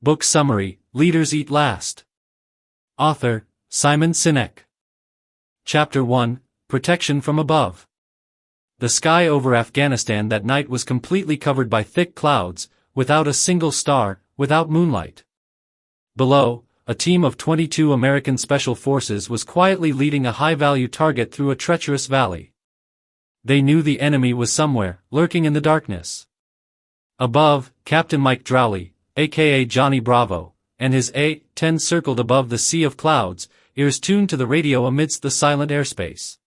Book summary: Leaders Eat Last. Author, Simon Sinek. Chapter 1, Protection from Above. The sky over Afghanistan that night was completely covered by thick clouds, without a single star, without moonlight. Below, a team of 22 American Special Forces was quietly leading a high-value target through a treacherous valley. They knew the enemy was somewhere, lurking in the darkness. Above, Captain Mike Drowley, aka Johnny Bravo, and his A-10 circled above the sea of clouds, ears tuned to the radio amidst the silent airspace.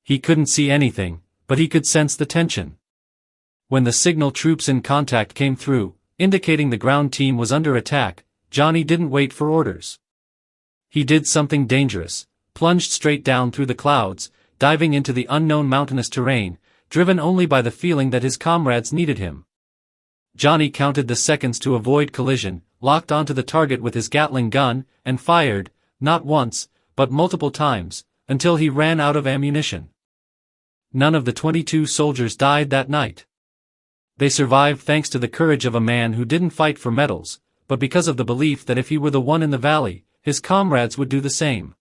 He couldn't see anything, but he could sense the tension. When the signal troops in contact came through, indicating the ground team was under attack, Johnny didn't wait for orders. He did something dangerous, plunged straight down through the clouds, diving into the unknown mountainous terrain, driven only by the feeling that his comrades needed him. Johnny counted the seconds to avoid collision, locked onto the target with his Gatling gun, and fired, not once, but multiple times, until he ran out of ammunition. None of the 22 soldiers died that night. They survived thanks to the courage of a man who didn't fight for medals, but because of the belief that if he were the one in the valley, his comrades would do the same.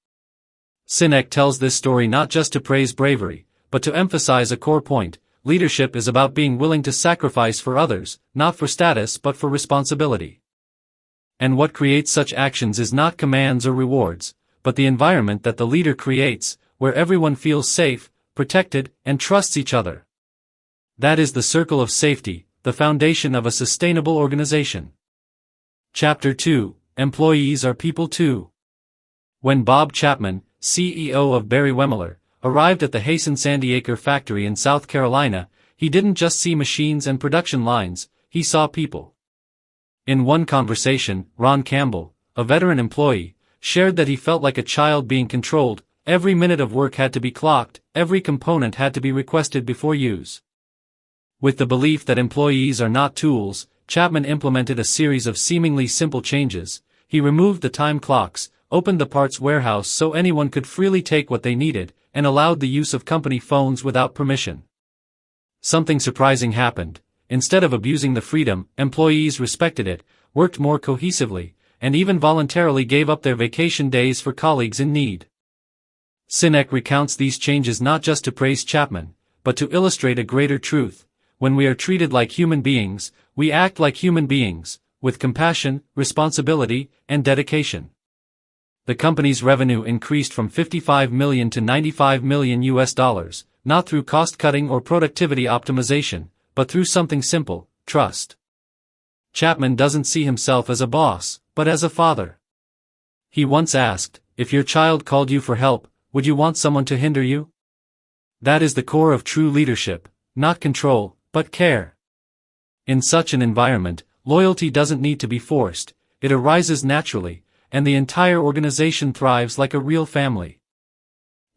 Sinek tells this story not just to praise bravery, but to emphasize a core point: leadership is about being willing to sacrifice for others, not for status but for responsibility. And what creates such actions is not commands or rewards, but the environment that the leader creates, where everyone feels safe, protected, and trusts each other. That is the circle of safety, the foundation of a sustainable organization. Chapter 2, Employees are People Too. When Bob Chapman, CEO of Barry Wemmeler, arrived at the Hazen-Sandiacre factory in South Carolina, he didn't just see machines and production lines, he saw people. In one conversation, Ron Campbell, a veteran employee, shared that he felt like a child being controlled. Every minute of work had to be clocked, every component had to be requested before use. With the belief that employees are not tools, Chapman implemented a series of seemingly simple changes. He removed the time clocks, opened the parts warehouse so anyone could freely take what they needed, and allowed the use of company phones without permission. Something surprising happened. Instead of abusing the freedom, employees respected it, worked more cohesively, and even voluntarily gave up their vacation days for colleagues in need. Sinek recounts these changes not just to praise Chapman, but to illustrate a greater truth: when we are treated like human beings, we act like human beings, with compassion, responsibility, and dedication. The company's revenue increased from $55 million to $95 million US, not through cost-cutting or productivity optimization, but through something simple: trust. Chapman doesn't see himself as a boss, but as a father. He once asked, if your child called you for help, would you want someone to hinder you? That is the core of true leadership, not control, but care. In such an environment, loyalty doesn't need to be forced, it arises naturally, and the entire organization thrives like a real family.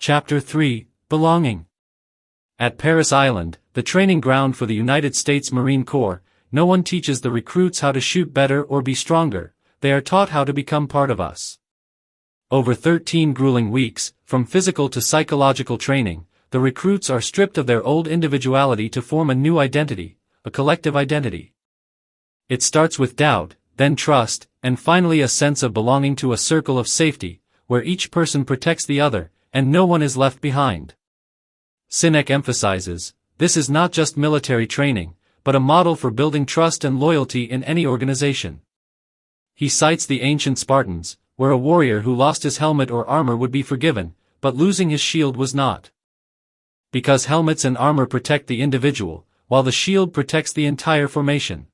Chapter 3, Belonging. At Paris Island, the training ground for the United States Marine Corps, no one teaches the recruits how to shoot better or be stronger, they are taught how to become part of us. Over 13 grueling weeks, from physical to psychological training, the recruits are stripped of their old individuality to form a new identity, a collective identity. It starts with doubt, then trust, and finally a sense of belonging to a circle of safety, where each person protects the other, and no one is left behind. Sinek emphasizes, this is not just military training, but a model for building trust and loyalty in any organization. He cites the ancient Spartans, where a warrior who lost his helmet or armor would be forgiven, but losing his shield was not. Because helmets and armor protect the individual, while the shield protects the entire formation.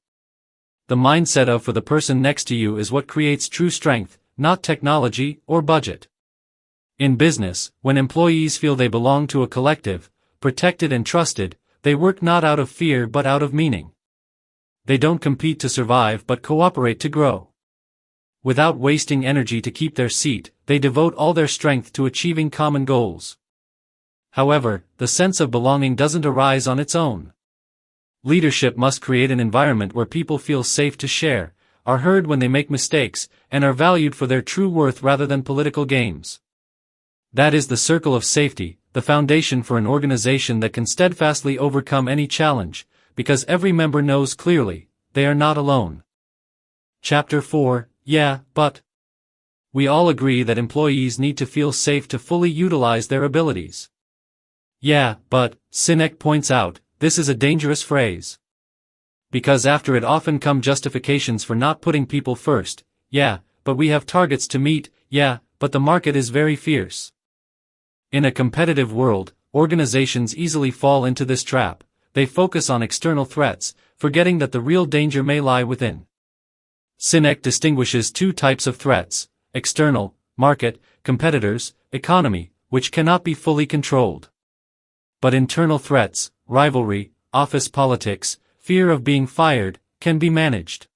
The mindset of for the person next to you is what creates true strength, not technology or budget. In business, when employees feel they belong to a collective, protected and trusted, they work not out of fear but out of meaning. They don't compete to survive but cooperate to grow. Without wasting energy to keep their seat, they devote all their strength to achieving common goals. However, the sense of belonging doesn't arise on its own. Leadership must create an environment where people feel safe to share, are heard when they make mistakes, and are valued for their true worth rather than political games. That is the circle of safety, the foundation for an organization that can steadfastly overcome any challenge, because every member knows clearly, they are not alone. Chapter 4, Yeah, but. We all agree that employees need to feel safe to fully utilize their abilities. Yeah, but, Sinek points out, this is a dangerous phrase. Because after it often come justifications for not putting people first. Yeah, but we have targets to meet. Yeah, but the market is very fierce. In a competitive world, organizations easily fall into this trap. They focus on external threats, forgetting that the real danger may lie within. Sinek distinguishes two types of threats: external, market, competitors, economy, which cannot be fully controlled. But internal threats, rivalry, office politics, fear of being fired, can be managed.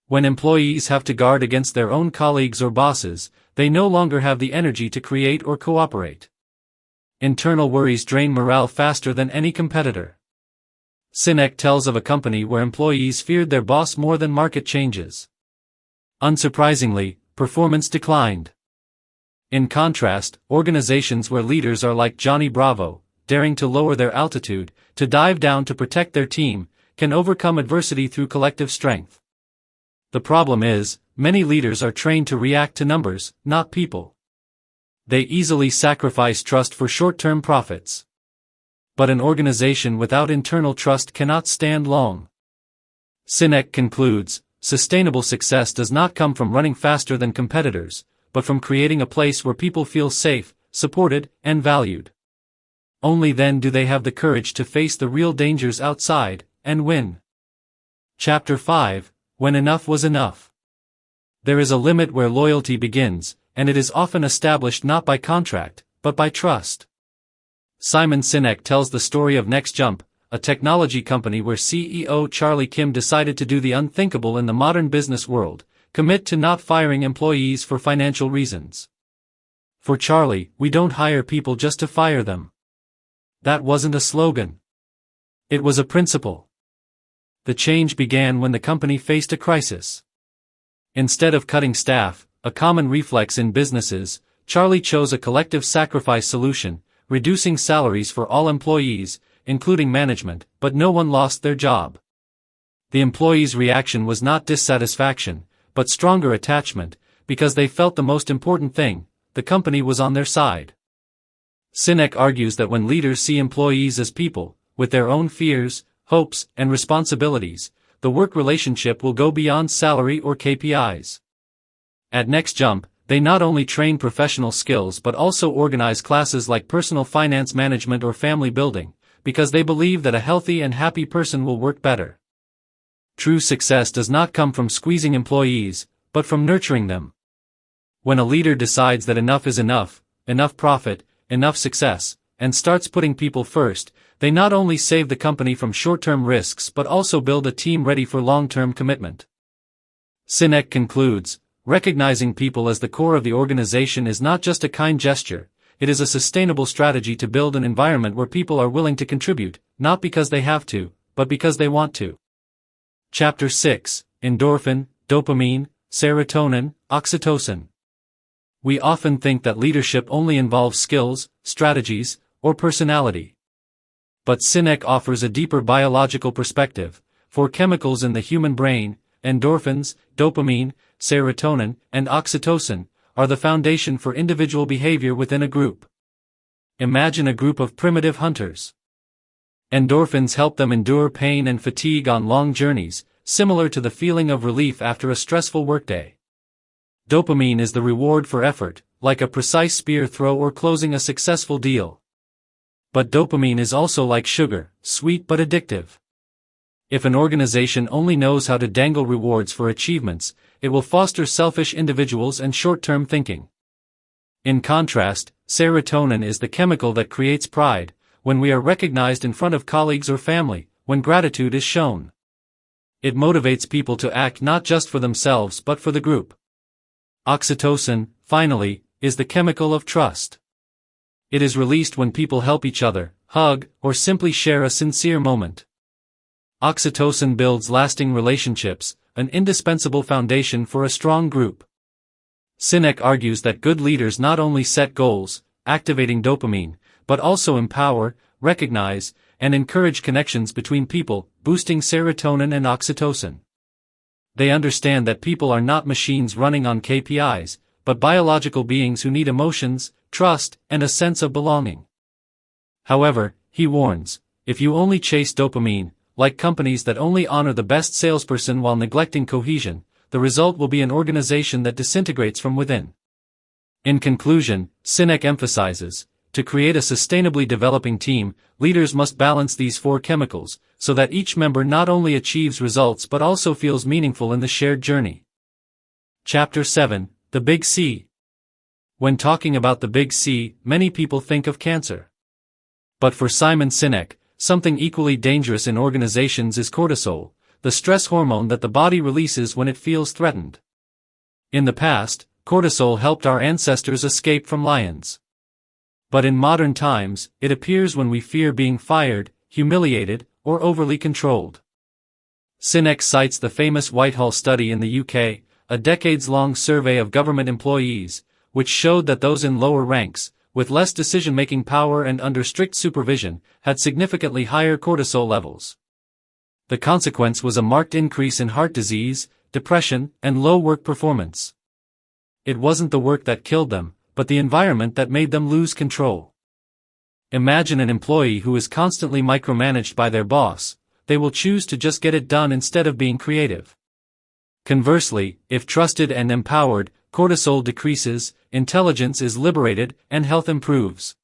When employees have to guard against their own colleagues or bosses, they no longer have the energy to create or cooperate. Internal worries drain morale faster than any competitor. Sinek tells of a company where employees feared their boss more than market changes. Unsurprisingly, performance declined. In contrast, organizations where leaders are like Johnny Bravo, daring to lower their altitude, to dive down to protect their team, can overcome adversity through collective strength. The problem is, many leaders are trained to react to numbers, not people. They easily sacrifice trust for short-term profits. But an organization without internal trust cannot stand long. Sinek concludes, sustainable success does not come from running faster than competitors, but from creating a place where people feel safe, supported, and valued. Only then do they have the courage to face the real dangers outside, and win. Chapter 5, When Enough Was Enough. There is a limit where loyalty begins, and it is often established not by contract, but by trust. Simon Sinek tells the story of NextJump, a technology company where CEO Charlie Kim decided to do the unthinkable in the modern business world: commit to not firing employees for financial reasons. For Charlie, we don't hire people just to fire them. That wasn't a slogan. It was a principle. The change began when the company faced a crisis. Instead of cutting staff, a common reflex in businesses, Charlie chose a collective sacrifice solution, reducing salaries for all employees, including management, but no one lost their job. The employees' reaction was not dissatisfaction, but stronger attachment, because they felt the most important thing: the company was on their side. Sinek argues that when leaders see employees as people, with their own fears, hopes, and responsibilities, the work relationship will go beyond salary or KPIs. At NextJump, they not only train professional skills but also organize classes like personal finance management or family building, because they believe that a healthy and happy person will work better. True success does not come from squeezing employees, but from nurturing them. When a leader decides that enough is enough profit, enough success, and starts putting people first, they not only save the company from short-term risks but also build a team ready for long-term commitment. Sinek concludes, recognizing people as the core of the organization is not just a kind gesture, it is a sustainable strategy to build an environment where people are willing to contribute, not because they have to, but because they want to. Chapter 6, Endorphin, Dopamine, Serotonin, Oxytocin. We often think that leadership only involves skills, strategies, or personality. But Sinek offers a deeper biological perspective. 4 chemicals in the human brain, endorphins, dopamine, serotonin, and oxytocin, are the foundation for individual behavior within a group. Imagine a group of primitive hunters. Endorphins help them endure pain and fatigue on long journeys, similar to the feeling of relief after a stressful workday. Dopamine is the reward for effort, like a precise spear throw or closing a successful deal. But dopamine is also like sugar, sweet but addictive. If an organization only knows how to dangle rewards for achievements, it will foster selfish individuals and short-term thinking. In contrast, serotonin is the chemical that creates pride, when we are recognized in front of colleagues or family, when gratitude is shown. It motivates people to act not just for themselves but for the group. Oxytocin, finally, is the chemical of trust. It is released when people help each other, hug, or simply share a sincere moment. Oxytocin builds lasting relationships, an indispensable foundation for a strong group. Sinek argues that good leaders not only set goals, activating dopamine, but also empower, recognize, and encourage connections between people, boosting serotonin and oxytocin. They understand that people are not machines running on KPIs, but biological beings who need emotions, trust, and a sense of belonging. However, he warns, if you only chase dopamine, like companies that only honor the best salesperson while neglecting cohesion, the result will be an organization that disintegrates from within. In conclusion, Sinek emphasizes, to create a sustainably developing team, leaders must balance these four chemicals, so that each member not only achieves results but also feels meaningful in the shared journey. Chapter 7, The Big C. When talking about the Big C, many people think of cancer. But for Simon Sinek, something equally dangerous in organizations is cortisol, the stress hormone that the body releases when it feels threatened. In the past, cortisol helped our ancestors escape from lions. But in modern times, it appears when we fear being fired, humiliated, or overly controlled. Sinek cites the famous Whitehall study in the UK, a decades-long survey of government employees, which showed that those in lower ranks, with less decision-making power and under strict supervision, had significantly higher cortisol levels. The consequence was a marked increase in heart disease, depression, and low work performance. It wasn't the work that killed them, but the environment that made them lose control. Imagine an employee who is constantly micromanaged by their boss. They will choose to just get it done instead of being creative. Conversely, if trusted and empowered, cortisol decreases, intelligence is liberated, and health improves.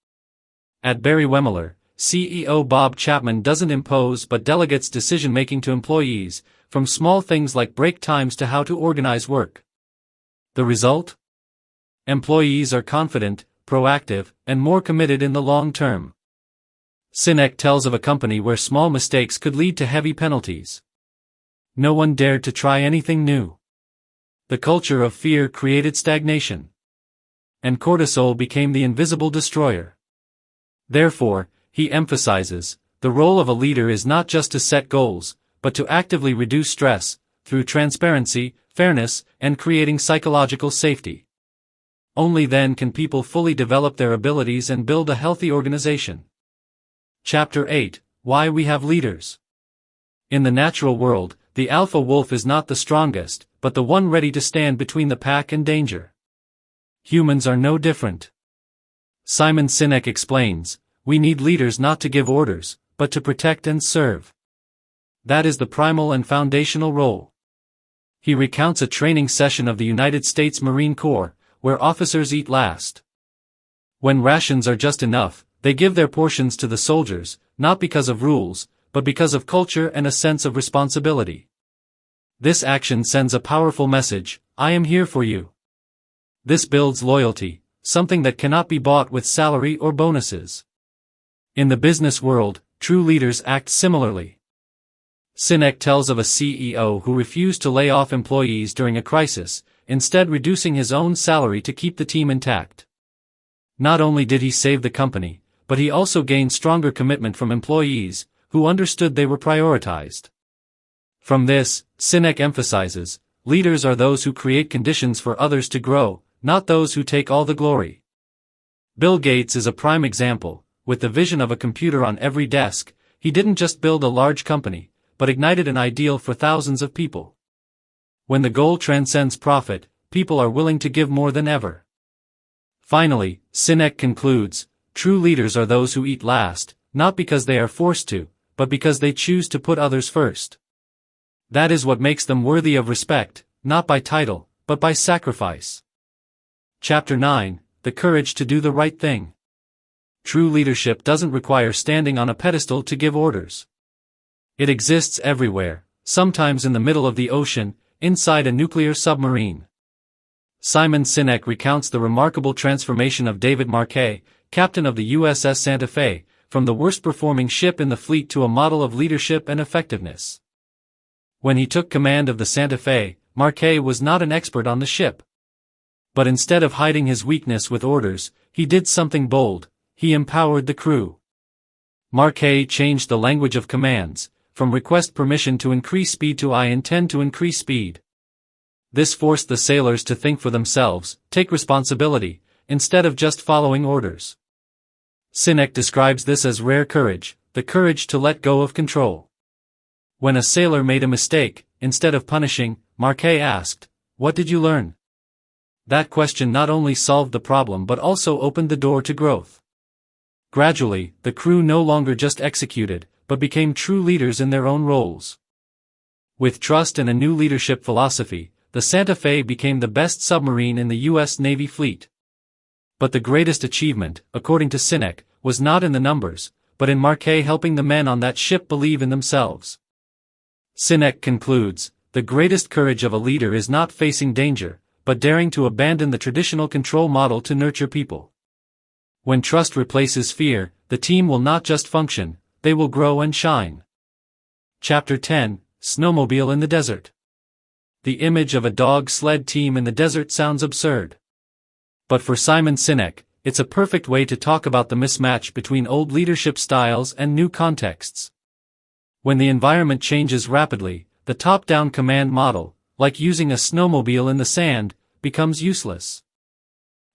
At Barry Wemmeler, CEO Bob Chapman doesn't impose but delegates decision-making to employees, from small things like break times to how to organize work. The result? Employees are confident, proactive, and more committed in the long term. Sinek tells of a company where small mistakes could lead to heavy penalties. No one dared to try anything new. The culture of fear created stagnation. And cortisol became the invisible destroyer. Therefore, he emphasizes, the role of a leader is not just to set goals, but to actively reduce stress, through transparency, fairness, and creating psychological safety. Only then can people fully develop their abilities and build a healthy organization. Chapter 8, Why We Have Leaders. In the natural world, the alpha wolf is not the strongest, but the one ready to stand between the pack and danger. Humans are no different. Simon Sinek explains, we need leaders not to give orders, but to protect and serve. That is the primal and foundational role. He recounts a training session of the United States Marine Corps, where officers eat last. When rations are just enough, they give their portions to the soldiers, not because of rules, but because of culture and a sense of responsibility. This action sends a powerful message, I am here for you. This builds loyalty, something that cannot be bought with salary or bonuses. In the business world, true leaders act similarly. Sinek tells of a CEO who refused to lay off employees during a crisis, instead reducing his own salary to keep the team intact. Not only did he save the company, but he also gained stronger commitment from employees, who understood they were prioritized. From this, Sinek emphasizes, leaders are those who create conditions for others to grow, not those who take all the glory. Bill Gates is a prime example. With the vision of a computer on every desk, he didn't just build a large company, but ignited an ideal for thousands of people. When the goal transcends profit, people are willing to give more than ever. Finally, Sinek concludes, true leaders are those who eat last, not because they are forced to, but because they choose to put others first. That is what makes them worthy of respect, not by title, but by sacrifice. Chapter 9, The Courage to Do the Right Thing. True leadership doesn't require standing on a pedestal to give orders. It exists everywhere, sometimes in the middle of the ocean, inside a nuclear submarine. Simon Sinek recounts the remarkable transformation of David Marquet, captain of the USS Santa Fe, from the worst-performing ship in the fleet to a model of leadership and effectiveness. When he took command of the Santa Fe, Marquet was not an expert on the ship. But instead of hiding his weakness with orders, he did something bold. He empowered the crew. Marquet changed the language of commands, from request permission to increase speed to I intend to increase speed. This forced the sailors to think for themselves, take responsibility, instead of just following orders. Sinek describes this as rare courage, the courage to let go of control. When a sailor made a mistake, instead of punishing, Marquet asked, "What did you learn?" That question not only solved the problem but also opened the door to growth. Gradually, the crew no longer just executed, but became true leaders in their own roles. With trust and a new leadership philosophy, the Santa Fe became the best submarine in the U.S. Navy fleet. But the greatest achievement, according to Sinek, was not in the numbers, but in Marquet helping the men on that ship believe in themselves. Sinek concludes, "The greatest courage of a leader is not facing danger, but daring to abandon the traditional control model to nurture people." When trust replaces fear, the team will not just function, they will grow and shine. Chapter 10, Snowmobile in the Desert. The image of a dog sled team in the desert sounds absurd. But for Simon Sinek, it's a perfect way to talk about the mismatch between old leadership styles and new contexts. When the environment changes rapidly, the top-down command model, like using a snowmobile in the sand, becomes useless.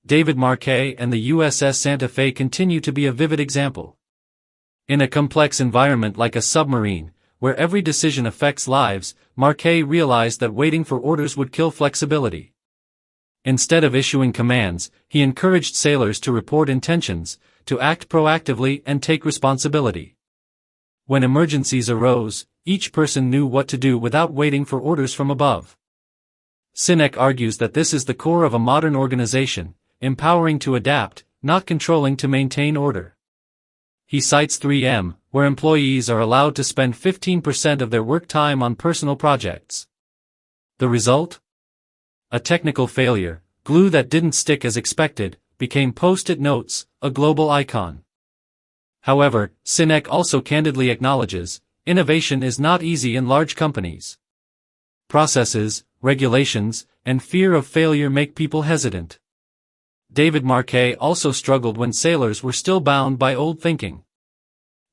David Marquet and the USS Santa Fe continue to be a vivid example. In a complex environment like a submarine, where every decision affects lives, Marquet realized that waiting for orders would kill flexibility. Instead of issuing commands, he encouraged sailors to report intentions, to act proactively and take responsibility. When emergencies arose, each person knew what to do without waiting for orders from above. Sinek argues that this is the core of a modern organization, empowering to adapt, not controlling to maintain order. He cites 3M, where employees are allowed to spend 15% of their work time on personal projects. The result? A technical failure, glue that didn't stick as expected, became post-it notes, a global icon. However, Sinek also candidly acknowledges, innovation is not easy in large companies. Processes, regulations, and fear of failure make people hesitant. David Marquet also struggled when sailors were still bound by old thinking.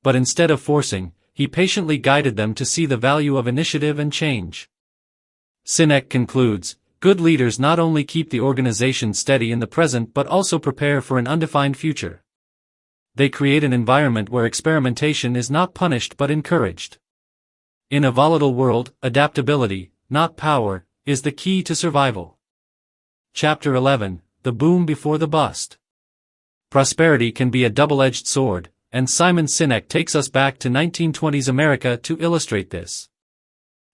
But instead of forcing, he patiently guided them to see the value of initiative and change. Sinek concludes, good leaders not only keep the organization steady in the present but also prepare for an undefined future. They create an environment where experimentation is not punished but encouraged. In a volatile world, adaptability, not power, is the key to survival. Chapter 11, The Boom Before the Bust. Prosperity can be a double-edged sword, and Simon Sinek takes us back to 1920s America to illustrate this.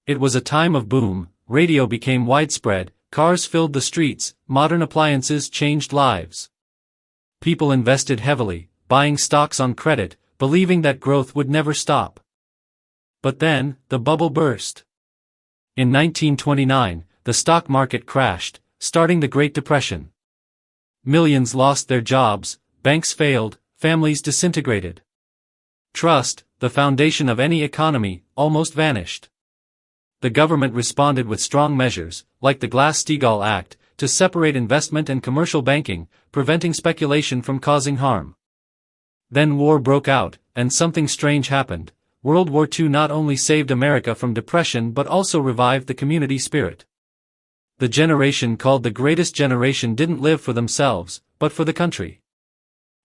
It was a time of boom, radio became widespread, cars filled the streets, modern appliances changed lives. People invested heavily, buying stocks on credit, believing that growth would never stop. But then, the bubble burst. In 1929, the stock market crashed, starting the Great Depression. Millions lost their jobs, banks failed, families disintegrated. Trust, the foundation of any economy, almost vanished. The government responded with strong measures, like the Glass-Steagall Act, to separate investment and commercial banking, preventing speculation from causing harm. Then war broke out, and something strange happened. World War II not only saved America from depression but also revived the community spirit. The generation called the Greatest Generation didn't live for themselves, but for the country.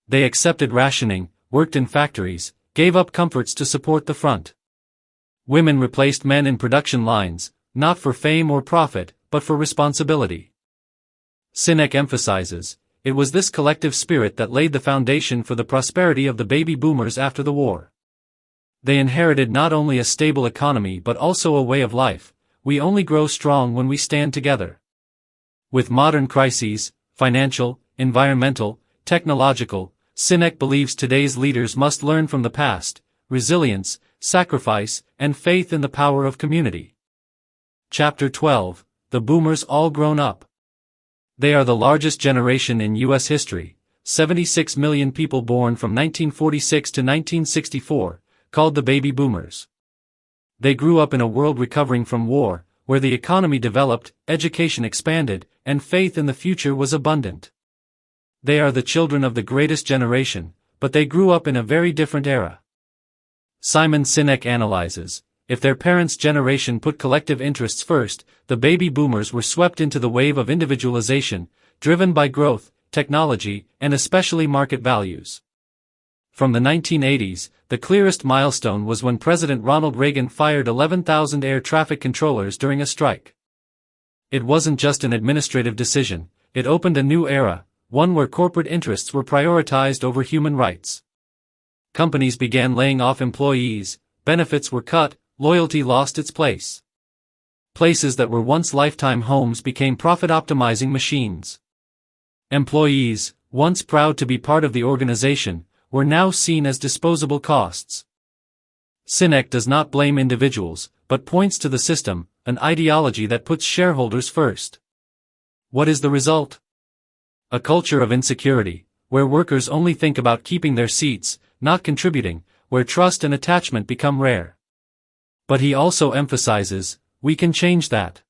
They accepted rationing, worked in factories, gave up comforts to support the front. Women replaced men in production lines, not for fame or profit, but for responsibility. Sinek emphasizes, it was this collective spirit that laid the foundation for the prosperity of the baby boomers after the war. They inherited not only a stable economy but also a way of life. We only grow strong when we stand together. With modern crises, financial, environmental, technological, Sinek believes today's leaders must learn from the past, resilience, sacrifice, and faith in the power of community. Chapter 12, The Boomers All Grown Up. They are the largest generation in U.S. history, 76 million people born from 1946 to 1964, called the baby boomers. They grew up in a world recovering from war, where the economy developed, education expanded, and faith in the future was abundant. They are the children of the greatest generation, but they grew up in a very different era. Simon Sinek analyzes, if their parents' generation put collective interests first, the baby boomers were swept into the wave of individualization, driven by growth, technology, and especially market values. From the 1980s, the clearest milestone was when President Ronald Reagan fired 11,000 air traffic controllers during a strike. It wasn't just an administrative decision, it opened a new era, one where corporate interests were prioritized over human rights. Companies began laying off employees, benefits were cut, loyalty lost its place. Places that were once lifetime homes became profit-optimizing machines. Employees, once proud to be part of the organization, were now seen as disposable costs. Sinek does not blame individuals, but points to the system, an ideology that puts shareholders first. What is the result? A culture of insecurity, where workers only think about keeping their seats, not contributing, where trust and attachment become rare. But he also emphasizes, we can change that.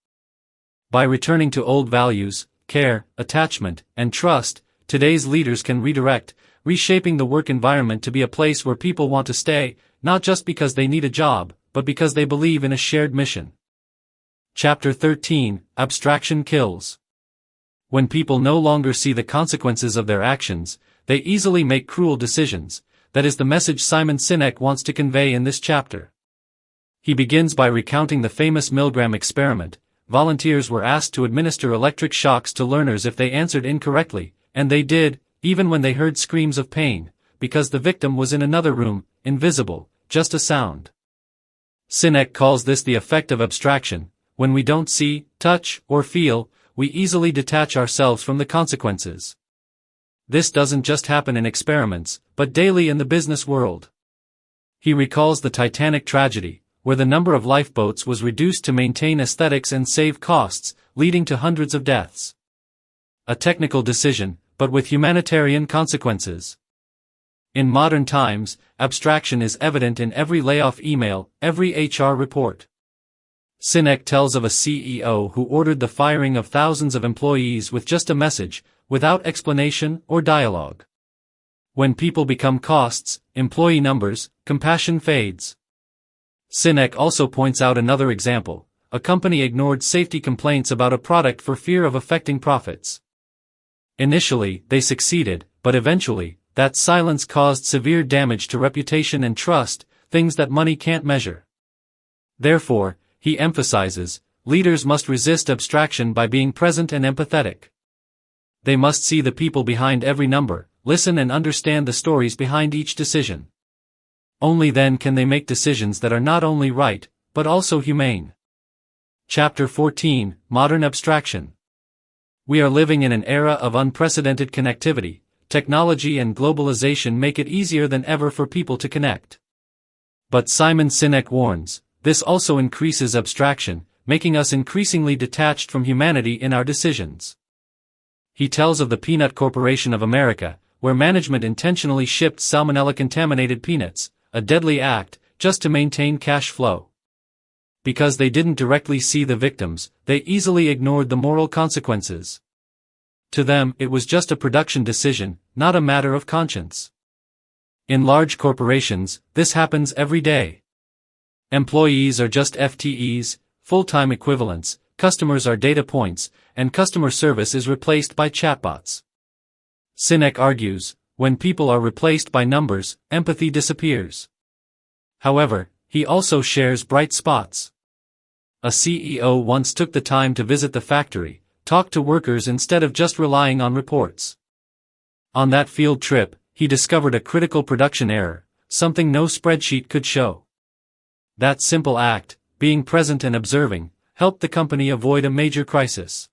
By returning to old values, care, attachment, and trust, today's leaders can redirect, reshaping the work environment to be a place where people want to stay, not just because they need a job, but because they believe in a shared mission. Chapter 13, Abstraction Kills. When people no longer see the consequences of their actions, they easily make cruel decisions. That is the message Simon Sinek wants to convey in this chapter. He begins by recounting the famous Milgram experiment. Volunteers were asked to administer electric shocks to learners if they answered incorrectly, and they did, even when they heard screams of pain, because the victim was in another room, invisible, just a sound. Sinek calls this the effect of abstraction. When we don't see, touch, or feel, we easily detach ourselves from the consequences. This doesn't just happen in experiments, but daily in the business world. He recalls the Titanic tragedy, where the number of lifeboats was reduced to maintain aesthetics and save costs, leading to hundreds of deaths. A technical decision, but with humanitarian consequences. In modern times, abstraction is evident in every layoff email, every HR report. Sinek tells of a CEO who ordered the firing of thousands of employees with just a message, without explanation or dialogue. When people become costs, employee numbers, compassion fades. Sinek also points out another example. A company ignored safety complaints about a product for fear of affecting profits. Initially, they succeeded, but eventually, that silence caused severe damage to reputation and trust, things that money can't measure. Therefore, he emphasizes, leaders must resist abstraction by being present and empathetic. They must see the people behind every number, listen and understand the stories behind each decision. Only then can they make decisions that are not only right, but also humane. Chapter 14, Modern Abstraction. We are living in an era of unprecedented connectivity. Technology and globalization make it easier than ever for people to connect. But Simon Sinek warns, this also increases abstraction, making us increasingly detached from humanity in our decisions. He tells of the Peanut Corporation of America, where management intentionally shipped salmonella-contaminated peanuts, a deadly act, just to maintain cash flow. Because they didn't directly see the victims, they easily ignored the moral consequences. To them, it was just a production decision, not a matter of conscience. In large corporations, this happens every day. Employees are just FTEs, full-time equivalents, customers are data points, and customer service is replaced by chatbots. Sinek argues, when people are replaced by numbers, empathy disappears. However, he also shares bright spots. A CEO once took the time to visit the factory, talk to workers instead of just relying on reports. On that field trip, he discovered a critical production error, something no spreadsheet could show. That simple act, being present and observing, helped the company avoid a major crisis.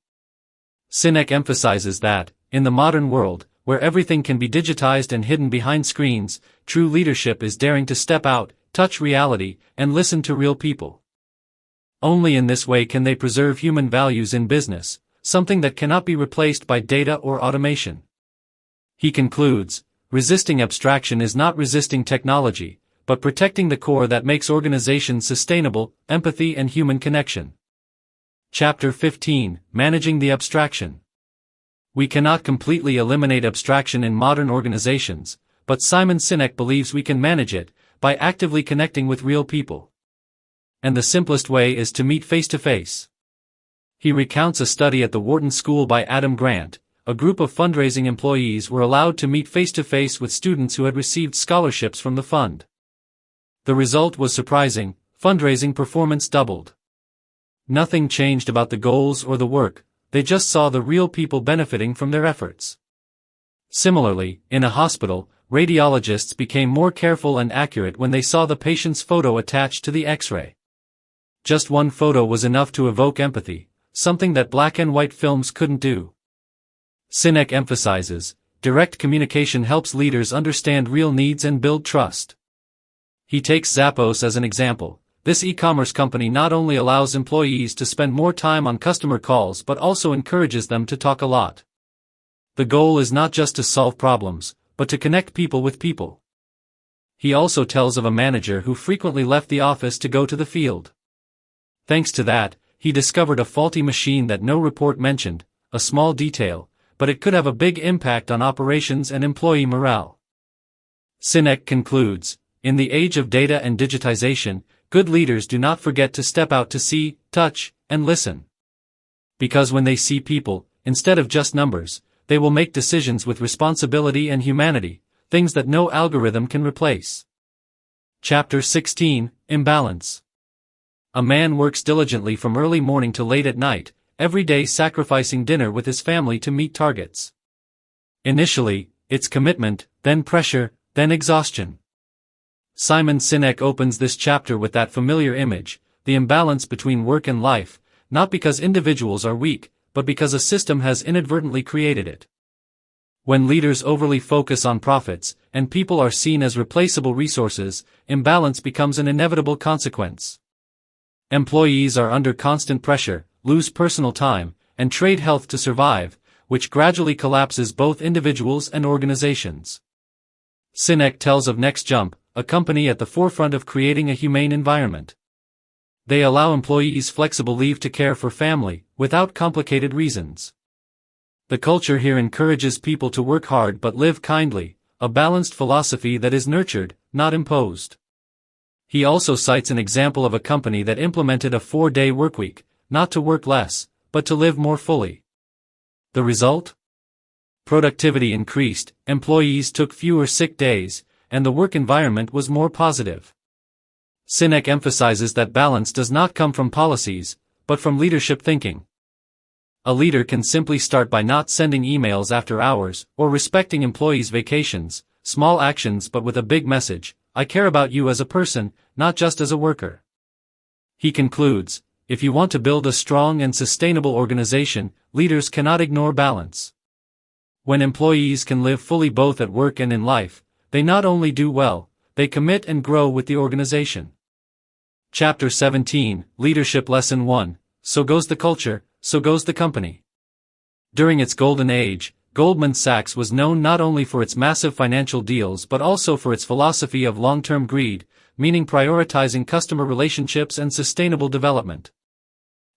Sinek emphasizes that, in the modern world, where everything can be digitized and hidden behind screens, true leadership is daring to step out, touch reality, and listen to real people. Only in this way can they preserve human values in business, something that cannot be replaced by data or automation. He concludes, resisting abstraction is not resisting technology, but protecting the core that makes organizations sustainable, empathy and human connection. Chapter 15, Managing the Abstraction. We cannot completely eliminate abstraction in modern organizations, but Simon Sinek believes we can manage it, by actively connecting with real people. And the simplest way is to meet face to face. He recounts a study at the Wharton School by Adam Grant, a group of fundraising employees were allowed to meet face-to-face with students who had received scholarships from the fund. The result was surprising: fundraising performance doubled. Nothing changed about the goals or the work, they just saw the real people benefiting from their efforts. Similarly, in a hospital, radiologists became more careful and accurate when they saw the patient's photo attached to the X-ray. Just one photo was enough to evoke empathy, something that black and white films couldn't do. Sinek emphasizes, direct communication helps leaders understand real needs and build trust. He takes Zappos as an example. This e-commerce company not only allows employees to spend more time on customer calls but also encourages them to talk a lot. The goal is not just to solve problems, but to connect people with people. He also tells of a manager who frequently left the office to go to the field. Thanks to that, he discovered a faulty machine that no report mentioned, a small detail, but it could have a big impact on operations and employee morale. Sinek concludes, in the age of data and digitization, good leaders do not forget to step out to see, touch, and listen. Because when they see people, instead of just numbers, they will make decisions with responsibility and humanity, things that no algorithm can replace. Chapter 16, Imbalance. A man works diligently from early morning to late at night, every day sacrificing dinner with his family to meet targets. Initially, it's commitment, then pressure, then exhaustion. Simon Sinek opens this chapter with that familiar image, the imbalance between work and life, not because individuals are weak, but because a system has inadvertently created it. When leaders overly focus on profits, and people are seen as replaceable resources, imbalance becomes an inevitable consequence. Employees are under constant pressure, lose personal time, and trade health to survive, which gradually collapses both individuals and organizations. Sinek tells of Next Jump, a company at the forefront of creating a humane environment. They allow employees flexible leave to care for family, without complicated reasons. The culture here encourages people to work hard but live kindly, a balanced philosophy that is nurtured, not imposed. He also cites an example of a company that implemented a 4-day workweek, not to work less, but to live more fully. The result? Productivity increased, employees took fewer sick days, and the work environment was more positive. Sinek emphasizes that balance does not come from policies, but from leadership thinking. A leader can simply start by not sending emails after hours, or respecting employees' vacations, small actions but with a big message: I care about you as a person, not just as a worker. He concludes, if you want to build a strong and sustainable organization, leaders cannot ignore balance. When employees can live fully both at work and in life, they not only do well, they commit and grow with the organization. Chapter 17, Leadership Lesson 1, So goes the culture, so goes the company. During its golden age, Goldman Sachs was known not only for its massive financial deals but also for its philosophy of long-term greed, meaning prioritizing customer relationships and sustainable development.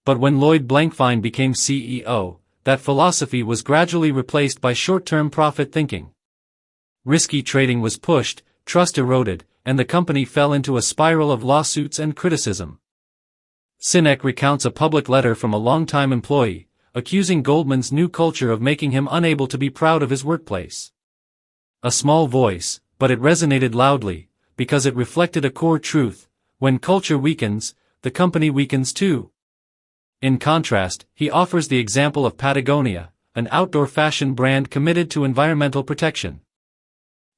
But when Lloyd Blankfein became CEO, that philosophy was gradually replaced by short-term profit thinking. Risky trading was pushed, trust eroded, and the company fell into a spiral of lawsuits and criticism. Sinek recounts a public letter from a longtime employee, accusing Goldman's new culture of making him unable to be proud of his workplace. A small voice, but it resonated loudly, because it reflected a core truth: when culture weakens, the company weakens too. In contrast, he offers the example of Patagonia, an outdoor fashion brand committed to environmental protection.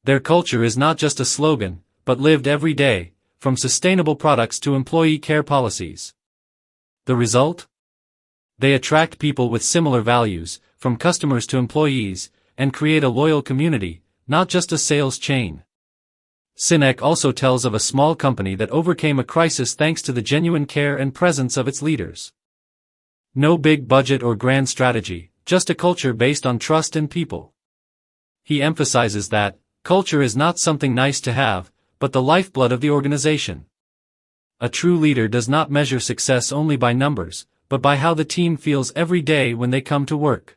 Their culture is not just a slogan, but lived every day, from sustainable products to employee care policies. The result? They attract people with similar values, from customers to employees, and create a loyal community, not just a sales chain. Sinek also tells of a small company that overcame a crisis thanks to the genuine care and presence of its leaders. No big budget or grand strategy, just a culture based on trust and people. He emphasizes that culture is not something nice to have, but the lifeblood of the organization. A true leader does not measure success only by numbers, but by how the team feels every day when they come to work.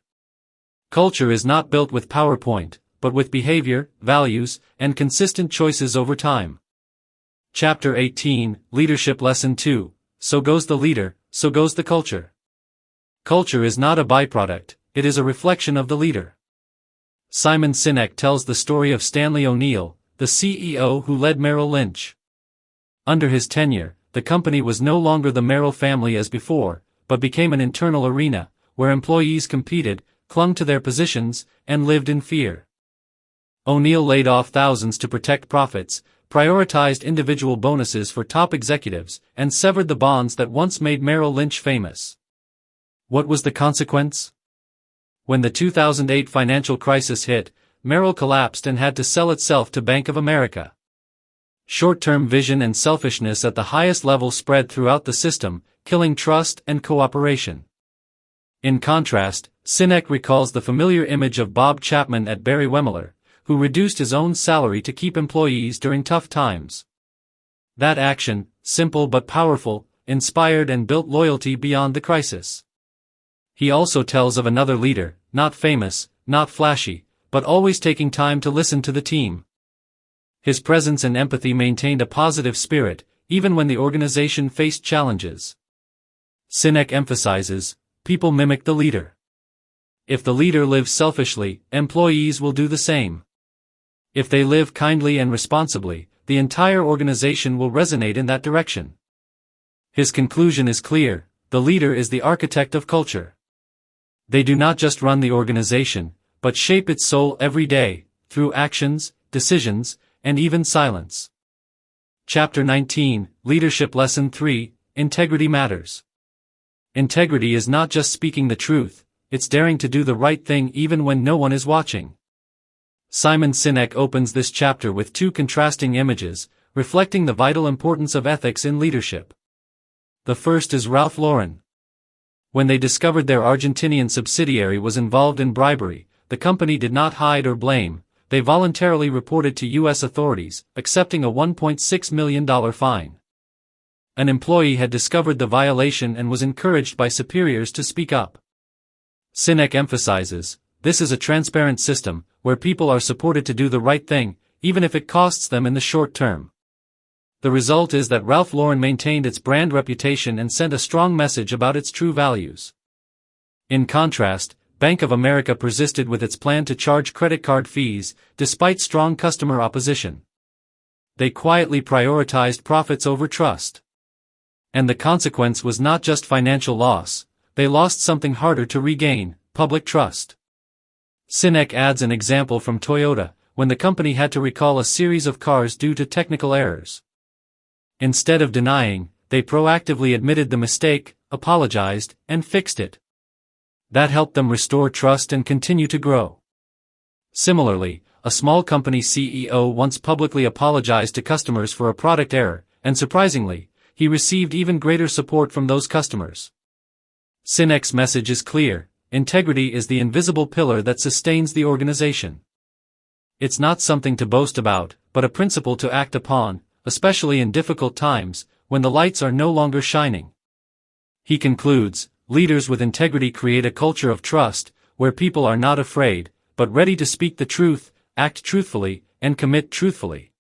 Culture is not built with PowerPoint, but with behavior, values, and consistent choices over time. Chapter 18, Leadership Lesson 2, So goes the leader, so goes the culture. Culture is not a byproduct, it is a reflection of the leader. Simon Sinek tells the story of Stanley O'Neill, the CEO who led Merrill Lynch. Under his tenure, the company was no longer the Merrill family as before, but became an internal arena, where employees competed, clung to their positions, and lived in fear. O'Neill laid off thousands to protect profits, prioritized individual bonuses for top executives, and severed the bonds that once made Merrill Lynch famous. What was the consequence? When the 2008 financial crisis hit, Merrill collapsed and had to sell itself to Bank of America. Short-term vision and selfishness at the highest level spread throughout the system, killing trust and cooperation. In contrast, Sinek recalls the familiar image of Bob Chapman at Barry Wehmiller, who reduced his own salary to keep employees during tough times. That action, simple but powerful, inspired and built loyalty beyond the crisis. He also tells of another leader, not famous, not flashy, but always taking time to listen to the team. His presence and empathy maintained a positive spirit, even when the organization faced challenges. Sinek emphasizes, people mimic the leader. If the leader lives selfishly, employees will do the same. If they live kindly and responsibly, the entire organization will resonate in that direction. His conclusion is clear, the leader is the architect of culture. They do not just run the organization, but shape its soul every day, through actions, decisions, and even silence. Chapter 19, Leadership Lesson 3, Integrity Matters. Integrity is not just speaking the truth, it's daring to do the right thing even when no one is watching. Simon Sinek opens this chapter with two contrasting images, reflecting the vital importance of ethics in leadership. The first is Ralph Lauren. When they discovered their Argentinian subsidiary was involved in bribery, the company did not hide or blame, they voluntarily reported to U.S. authorities, accepting a $1.6 million fine. An employee had discovered the violation and was encouraged by superiors to speak up. Sinek emphasizes, this is a transparent system, where people are supported to do the right thing, even if it costs them in the short term. The result is that Ralph Lauren maintained its brand reputation and sent a strong message about its true values. In contrast, Bank of America persisted with its plan to charge credit card fees, despite strong customer opposition. They quietly prioritized profits over trust. And the consequence was not just financial loss, they lost something harder to regain, public trust. Sinek adds an example from Toyota, when the company had to recall a series of cars due to technical errors. Instead of denying, they proactively admitted the mistake, apologized, and fixed it. That helped them restore trust and continue to grow. Similarly, a small company CEO once publicly apologized to customers for a product error, and surprisingly, he received even greater support from those customers. Sinek's message is clear. Integrity is the invisible pillar that sustains the organization. It's not something to boast about, but a principle to act upon, especially in difficult times, when the lights are no longer shining. He concludes, leaders with integrity create a culture of trust, where people are not afraid, but ready to speak the truth, act truthfully, and commit truthfully.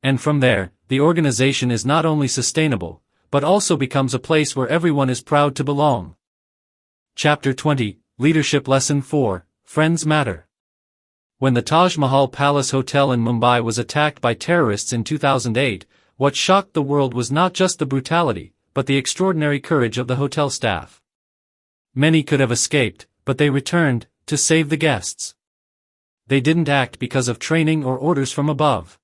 And from there, the organization is not only sustainable, but also becomes a place where everyone is proud to belong. Chapter 20, Leadership Lesson 4, Friends Matter. When the Taj Mahal Palace Hotel in Mumbai was attacked by terrorists in 2008, what shocked the world was not just the brutality, but the extraordinary courage of the hotel staff. Many could have escaped, but they returned, to save the guests. They didn't act because of training or orders from above.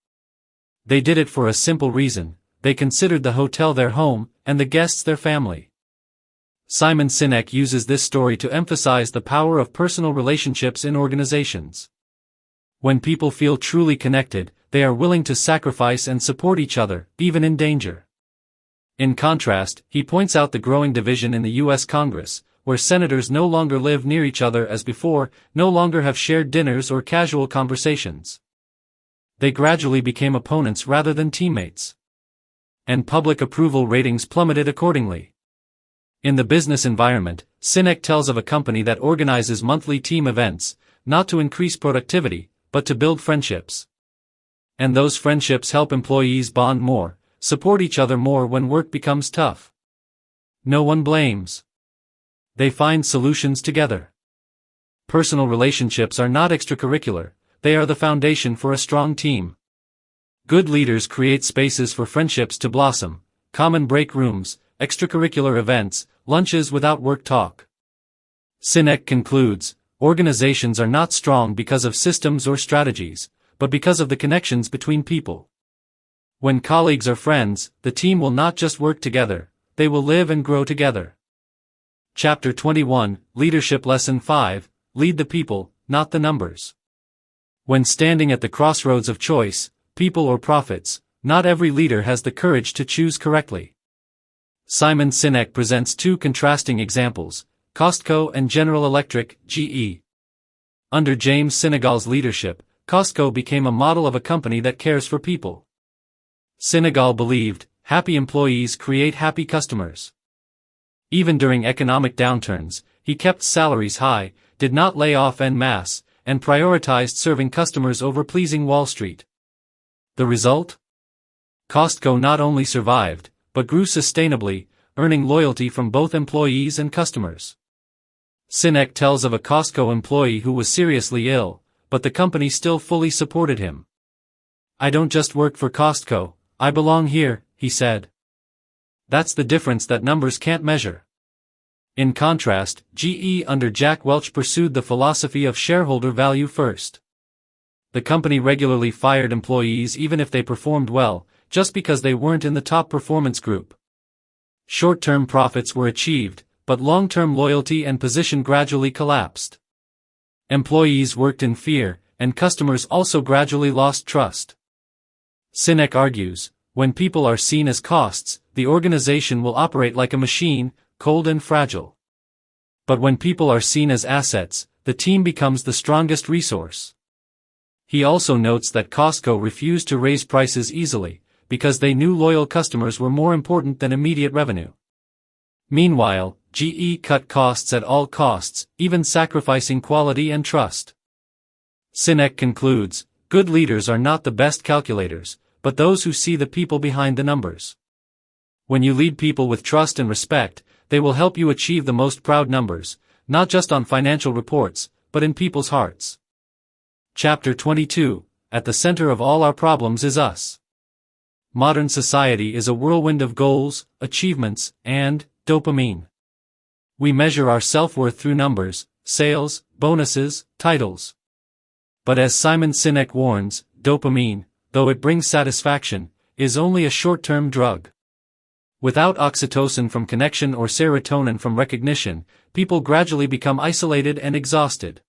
They did it for a simple reason, they considered the hotel their home, and the guests their family. Simon Sinek uses this story to emphasize the power of personal relationships in organizations. When people feel truly connected, they are willing to sacrifice and support each other, even in danger. In contrast, he points out the growing division in the U.S. Congress, where senators no longer live near each other as before, no longer have shared dinners or casual conversations. They gradually became opponents rather than teammates. And public approval ratings plummeted accordingly. In the business environment, Sinek tells of a company that organizes monthly team events, not to increase productivity, but to build friendships. And those friendships help employees bond more, support each other more when work becomes tough. No one blames. They find solutions together. personal relationships are not extracurricular, they are the foundation for a strong team. Good leaders create spaces for friendships to blossom, common break rooms, extracurricular events, lunches without work talk. Sinek concludes, organizations are not strong because of systems or strategies, but because of the connections between people. When colleagues are friends, the team will not just work together, they will live and grow together. Chapter 21, Leadership Lesson 5, Lead the people, not the numbers. When standing at the crossroads of choice, people or profits, not every leader has the courage to choose correctly. Simon Sinek presents two contrasting examples, Costco and General Electric, GE. Under James Sinegal's leadership, Costco became a model of a company that cares for people. Sinegal believed, happy employees create happy customers. Even during economic downturns, he kept salaries high, did not lay off en masse, and prioritized serving customers over pleasing Wall Street. The result? Costco not only survived, but grew sustainably, earning loyalty from both employees and customers. Sinek tells of a Costco employee who was seriously ill, but the company still fully supported him. "I don't just work for Costco, I belong here," he said. That's the difference that numbers can't measure. In contrast, GE under Jack Welch pursued the philosophy of shareholder value first. The company regularly fired employees even if they performed well, just because they weren't in the top performance group. Short-term profits were achieved, but long-term loyalty and position gradually collapsed. Employees worked in fear, and customers also gradually lost trust. Sinek argues, when people are seen as costs, the organization will operate like a machine, cold and fragile. But when people are seen as assets, the team becomes the strongest resource. He also notes that Costco refused to raise prices easily, because they knew loyal customers were more important than immediate revenue. Meanwhile, GE cut costs at all costs, even sacrificing quality and trust. Sinek concludes, good leaders are not the best calculators, but those who see the people behind the numbers. When you lead people with trust and respect, they will help you achieve the most proud numbers, not just on financial reports, but in people's hearts. Chapter 22, At the center of all our problems is us. Modern society is a whirlwind of goals, achievements, and dopamine. We measure our self-worth through numbers, sales, bonuses, titles. But as Simon Sinek warns, dopamine, though it brings satisfaction, is only a short-term drug. Without oxytocin from connection or serotonin from recognition, people gradually become isolated and exhausted.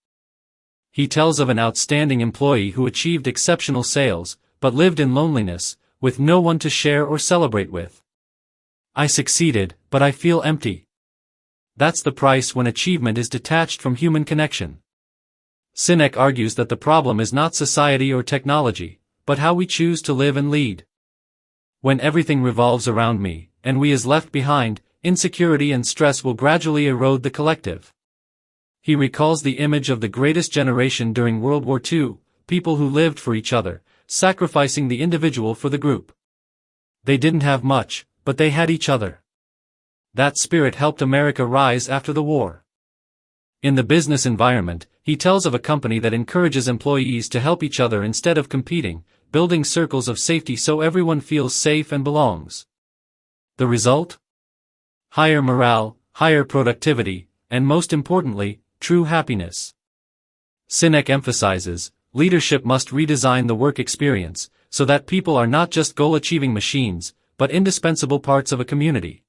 He tells of an outstanding employee who achieved exceptional sales, but lived in loneliness, with no one to share or celebrate with. "I succeeded, but I feel empty." That's the price when achievement is detached from human connection. Sinek argues that the problem is not society or technology, but how we choose to live and lead. When everything revolves around me, and we is left behind, insecurity and stress will gradually erode the collective. He recalls the image of the greatest generation during World War II, people who lived for each other, sacrificing the individual for the group. They didn't have much, but they had each other. That spirit helped America rise after the war. In the business environment, he tells of a company that encourages employees to help each other instead of competing, building circles of safety so everyone feels safe and belongs. The result? Higher morale, higher productivity, and most importantly, true happiness. Sinek emphasizes, leadership must redesign the work experience, so that people are not just goal-achieving machines, but indispensable parts of a community.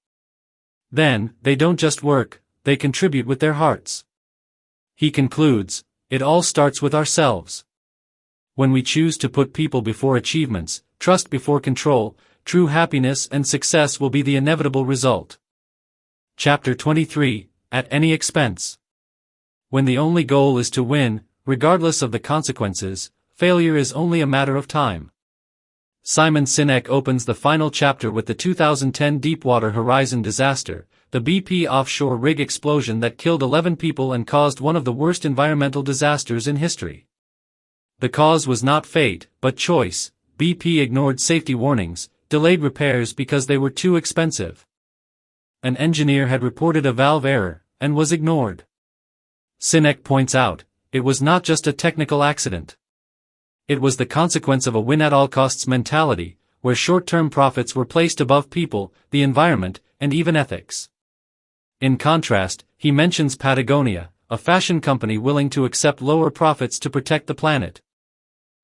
Then, they don't just work, they contribute with their hearts. He concludes, it all starts with ourselves. When we choose to put people before achievements, trust before control, true happiness and success will be the inevitable result. Chapter 23, At any expense. When the only goal is to win, regardless of the consequences, failure is only a matter of time. Simon Sinek opens the final chapter with the 2010 Deepwater Horizon disaster, the BP offshore rig explosion that killed 11 people and caused one of the worst environmental disasters in history. The cause was not fate, but choice. BP ignored safety warnings, delayed repairs because they were too expensive. An engineer had reported a valve error, and was ignored. Sinek points out, it was not just a technical accident. It was the consequence of a win-at-all-costs mentality, where short-term profits were placed above people, the environment, and even ethics. In contrast, he mentions Patagonia, a fashion company willing to accept lower profits to protect the planet.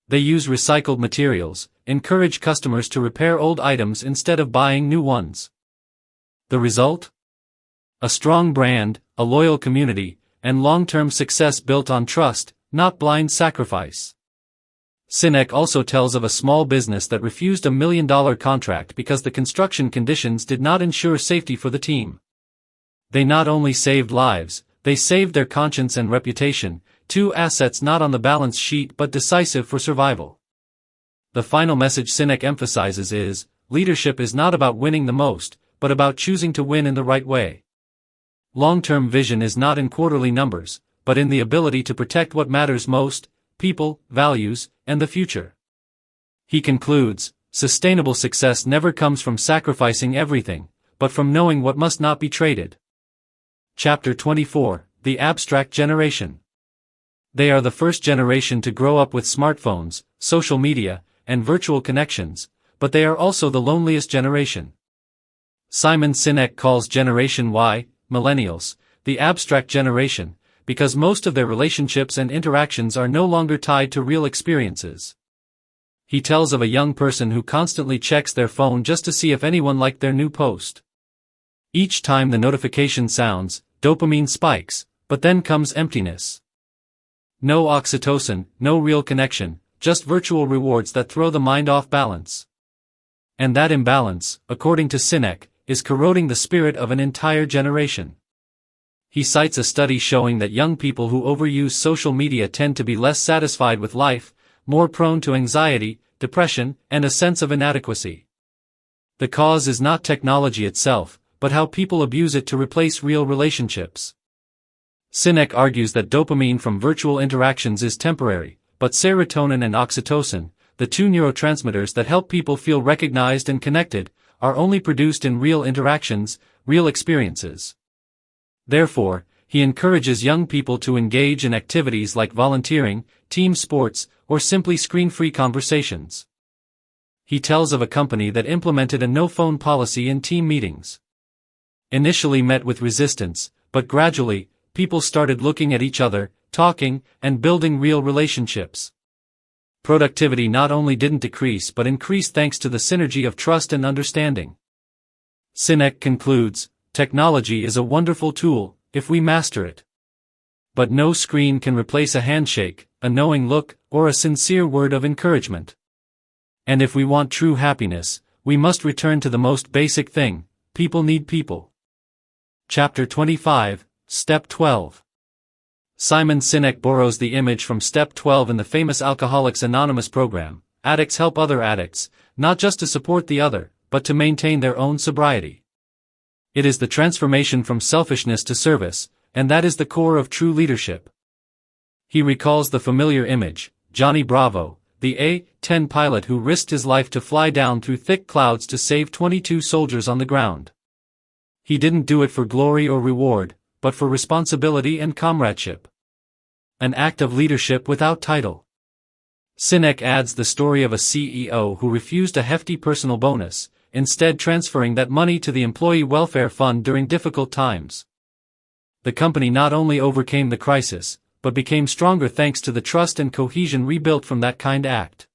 They use recycled materials, encourage customers to repair old items instead of buying new ones. The result? A strong brand, a loyal community, and long-term success built on trust, not blind sacrifice. Sinek also tells of a small business that refused a $1 million contract because the construction conditions did not ensure safety for the team. They not only saved lives, they saved their conscience and reputation, two assets not on the balance sheet but decisive for survival. The final message Sinek emphasizes is, leadership is not about winning the most, but about choosing to win in the right way. Long-term vision is not in quarterly numbers, but in the ability to protect what matters most, people, values, and the future. He concludes, sustainable success never comes from sacrificing everything, but from knowing what must not be traded. Chapter 24, The Abstract Generation. They are the first generation to grow up with smartphones, social media, and virtual connections, but they are also the loneliest generation. Simon Sinek calls Generation Y, millennials, the abstract generation, because most of their relationships and interactions are no longer tied to real experiences. He tells of a young person who constantly checks their phone just to see if anyone liked their new post. Each time the notification sounds, dopamine spikes, but then comes emptiness. No oxytocin, no real connection, just virtual rewards that throw the mind off balance. And that imbalance, according to Sinek, is corroding the spirit of an entire generation. He cites a study showing that young people who overuse social media tend to be less satisfied with life, more prone to anxiety, depression, and a sense of inadequacy. The cause is not technology itself, but how people abuse it to replace real relationships. Sinek argues that dopamine from virtual interactions is temporary, but serotonin and oxytocin, the two neurotransmitters that help people feel recognized and connected, are only produced in real interactions, real experiences. Therefore, he encourages young people to engage in activities like volunteering, team sports, or simply screen-free conversations. He tells of a company that implemented a no-phone policy in team meetings. Initially met with resistance, but gradually, people started looking at each other, talking, and building real relationships. Productivity not only didn't decrease but increased thanks to the synergy of trust and understanding. Sinek concludes, technology is a wonderful tool, if we master it. But no screen can replace a handshake, a knowing look, or a sincere word of encouragement. And if we want true happiness, we must return to the most basic thing: people need people. Chapter 25, Step 12. Simon Sinek borrows the image from Step 12 in the famous Alcoholics Anonymous program. Addicts help other addicts, not just to support the other, but to maintain their own sobriety. It is the transformation from selfishness to service, and that is the core of true leadership. He recalls the familiar image, Johnny Bravo, the A-10 pilot who risked his life to fly down through thick clouds to save 22 soldiers on the ground. He didn't do it for glory or reward, but for responsibility and comradeship. An act of leadership without title. Sinek adds the story of a CEO who refused a hefty personal bonus, instead transferring that money to the employee welfare fund during difficult times. The company not only overcame the crisis, but became stronger thanks to the trust and cohesion rebuilt from that kind act.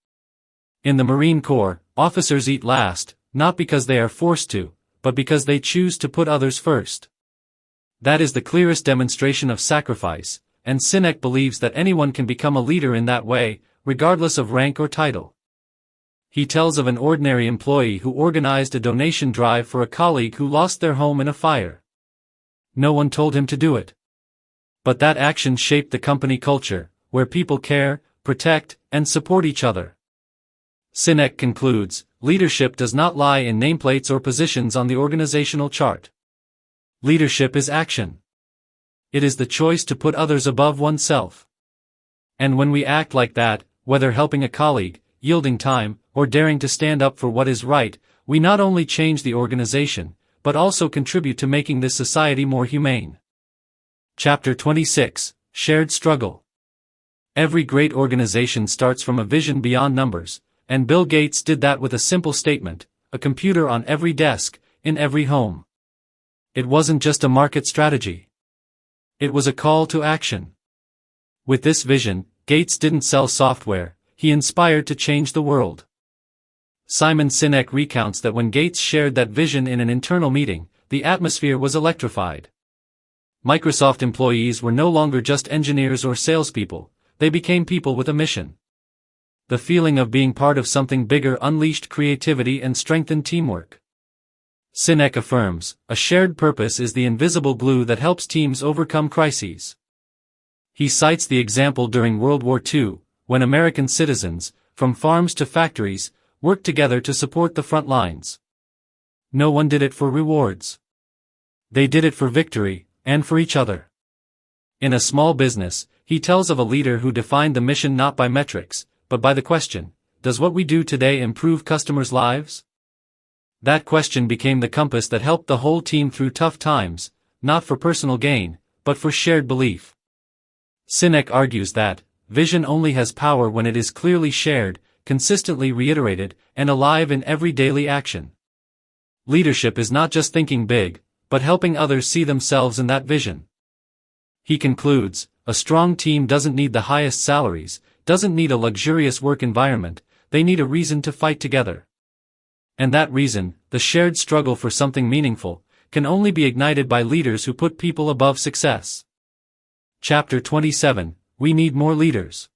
In the Marine Corps, officers eat last, not because they are forced to, but because they choose to put others first. That is the clearest demonstration of sacrifice, and Sinek believes that anyone can become a leader in that way, regardless of rank or title. He tells of an ordinary employee who organized a donation drive for a colleague who lost their home in a fire. No one told him to do it. But that action shaped the company culture, where people care, protect, and support each other. Sinek concludes, leadership does not lie in nameplates or positions on the organizational chart. Leadership is action. It is the choice to put others above oneself. And when we act like that, whether helping a colleague, yielding time, or daring to stand up for what is right, we not only change the organization, but also contribute to making this society more humane. Chapter 26, shared struggle. Every great organization starts from a vision beyond numbers, and Bill Gates did that with a simple statement: a computer on every desk, in every home. It wasn't just a market strategy. It was a call to action. With this vision, Gates didn't sell software, he inspired to change the world. Simon Sinek recounts that when Gates shared that vision in an internal meeting, the atmosphere was electrified. Microsoft employees were no longer just engineers or salespeople, they became people with a mission. The feeling of being part of something bigger unleashed creativity and strengthened teamwork. Sinek affirms, a shared purpose is the invisible glue that helps teams overcome crises. He cites the example during World War II, when American citizens, from farms to factories, worked together to support the front lines. No one did it for rewards. They did it for victory, and for each other. In a small business, he tells of a leader who defined the mission not by metrics, but by the question, does what we do today improve customers' lives? That question became the compass that helped the whole team through tough times, not for personal gain, but for shared belief. Sinek argues that, vision only has power when it is clearly shared, consistently reiterated, and alive in every daily action. Leadership is not just thinking big, but helping others see themselves in that vision. He concludes, a strong team doesn't need the highest salaries, doesn't need a luxurious work environment, they need a reason to fight together. And that reason, the shared struggle for something meaningful, can only be ignited by leaders who put people above success. Chapter 27, We Need More Leaders.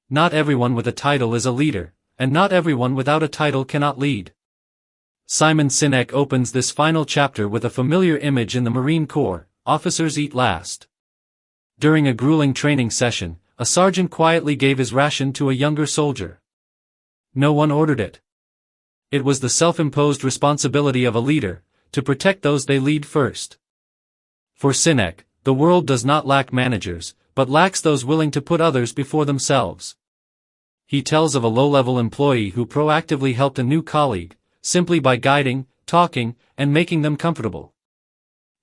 Not everyone with a title is a leader, and not everyone without a title cannot lead. Simon Sinek opens this final chapter with a familiar image in the Marine Corps: officers eat last. During a grueling training session, a sergeant quietly gave his ration to a younger soldier. No one ordered it. It was the self-imposed responsibility of a leader, to protect those they lead first. For Sinek, the world does not lack managers, but lacks those willing to put others before themselves. He tells of a low-level employee who proactively helped a new colleague, simply by guiding, talking, and making them comfortable.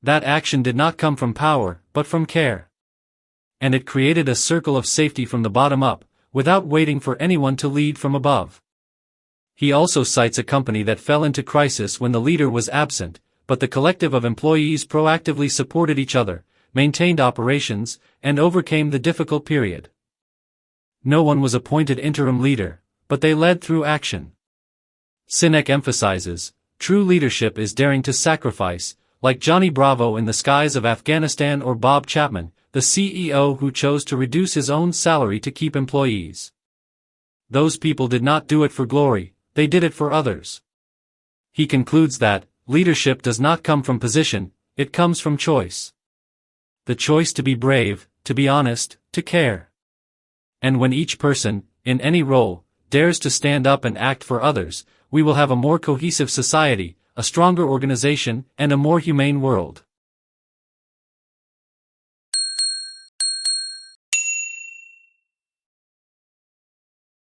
That action did not come from power, but from care. And it created a circle of safety from the bottom up, without waiting for anyone to lead from above. He also cites a company that fell into crisis when the leader was absent, but the collective of employees proactively supported each other, maintained operations, and overcame the difficult period. No one was appointed interim leader, but they led through action. Sinek emphasizes, true leadership is daring to sacrifice, like Johnny Bravo in the skies of Afghanistan or Bob Chapman, the CEO who chose to reduce his own salary to keep employees. Those people did not do it for glory, they did it for others. He concludes that, leadership does not come from position, it comes from choice. The choice to be brave, to be honest, to care. And when each person, in any role, dares to stand up and act for others, we will have a more cohesive society, a stronger organization, and a more humane world.